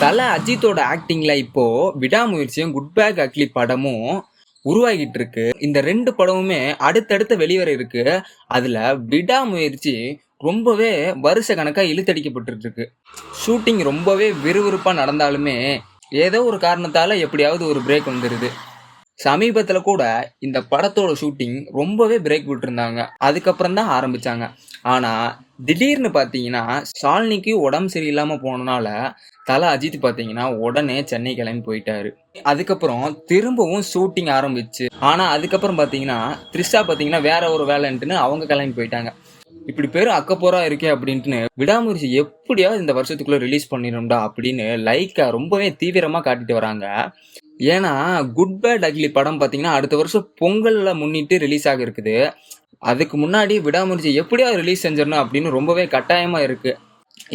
தல அஜித்தோட ஆக்டிங்ல இப்போ விடாமுயற்சியும் குட் பேக் அக்லி படமும் உருவாகிட்டு இருக்கு. இந்த 2 படமுமே அடுத்தடுத்த வெளிவர இருக்கு. அதுல விடாமுயற்சி ரொம்பவே வருஷ கணக்கா இழுத்தடிக்கப்பட்டு இருக்கு. ஷூட்டிங் ரொம்பவே விறுவிறுப்பா நடந்தாலுமே ஏதோ ஒரு காரணத்தால எப்படியாவது ஒரு பிரேக் வந்துருது. சமீபத்துல கூட இந்த படத்தோட ஷூட்டிங் ரொம்பவே பிரேக் விட்டுருந்தாங்க. அதுக்கப்புறம் தான் ஆரம்பிச்சாங்க. ஆனா திடீர்னு பாத்தீங்கன்னா ஷாலினிக்கு உடம்பு சரியில்லாம போனனால தல அஜித் பாத்தீங்கன்னா உடனே சென்னை கிளம்பி போயிட்டாரு. அதுக்கப்புறம் திரும்பவும் ஷூட்டிங் ஆரம்பிச்சு. ஆனா அதுக்கப்புறம் பாத்தீங்கன்னா த்ரிஷா பாத்தீங்கன்னா வேற ஒரு வேலைன்ட்டுன்னு அவங்க கிளம்பி போயிட்டாங்க. இப்படி பேரும் அக்கப்போரா இருக்கே அப்படின்ட்டு விடாமுயற்சி எப்படியாவது இந்த வருஷத்துக்குள்ள ரிலீஸ் பண்ணிடும்டா அப்படின்னு லைக்கா ரொம்பவே தீவிரமா காட்டிட்டு வராங்க. ஏன்னா குட் பேட் அக்லி படம் பாத்தீங்கன்னா அடுத்த வருஷம் பொங்கல்ல முன்னிட்டு ரிலீஸ் ஆக இருக்குது. அதுக்கு முன்னாடி விடாமுயற்சி எப்படியாவது ரிலீஸ் செஞ்சிடணும் அப்படின்னு ரொம்பவே கட்டாயமா இருக்கு.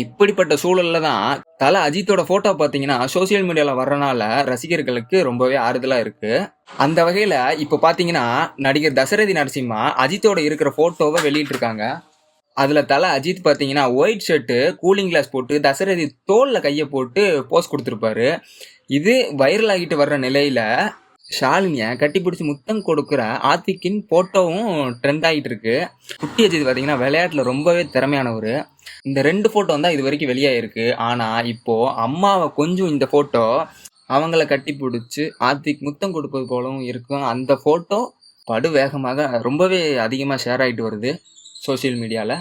இப்படிப்பட்ட சூழல்ல தான் தல அஜித்தோட போட்டோ பாத்தீங்கன்னா சோசியல் மீடியால வர்றனால ரசிகர்களுக்கு ரொம்பவே ஆறுதலா இருக்கு. அந்த வகையில இப்ப பாத்தீங்கன்னா நடிகர் தசரதி நரசிம்மா அஜித்தோட இருக்கிற போட்டோவை வெளியிட்டு இருக்காங்க. அதுல தல அஜித் பாத்தீங்கன்னா ஒயிட் ஷர்ட் கூலிங் கிளாஸ் போட்டு தசரதி தோல்ல கைய போட்டு போஸ் கொடுத்திருப்பாரு. இது வைரல் ஆகிட்டு வர்ற நிலையில ஷாலினிய கட்டிப்பிடிச்சு முத்தம் கொடுக்குற ஆத்திக்கின் போட்டோவும் ட்ரெண்ட் ஆகிட்டு இருக்கு. குட்டி அஜித் பாத்தீங்கன்னா விளையாட்டுல ரொம்பவே திறமையானவர். இந்த 2 போட்டோ தான் இது வரைக்கும் வெளியாயிருக்கு. ஆனா இப்போ அம்மாவை கொஞ்சம் இந்த போட்டோ அவங்கள கட்டி பிடிச்சு ஆத்திக் முத்தம் கொடுப்பது போலவும் இருக்கும். அந்த போட்டோ படு வேகமாக ரொம்பவே அதிகமா ஷேர் ஆகிட்டு வருது சோசியல் மீடியால.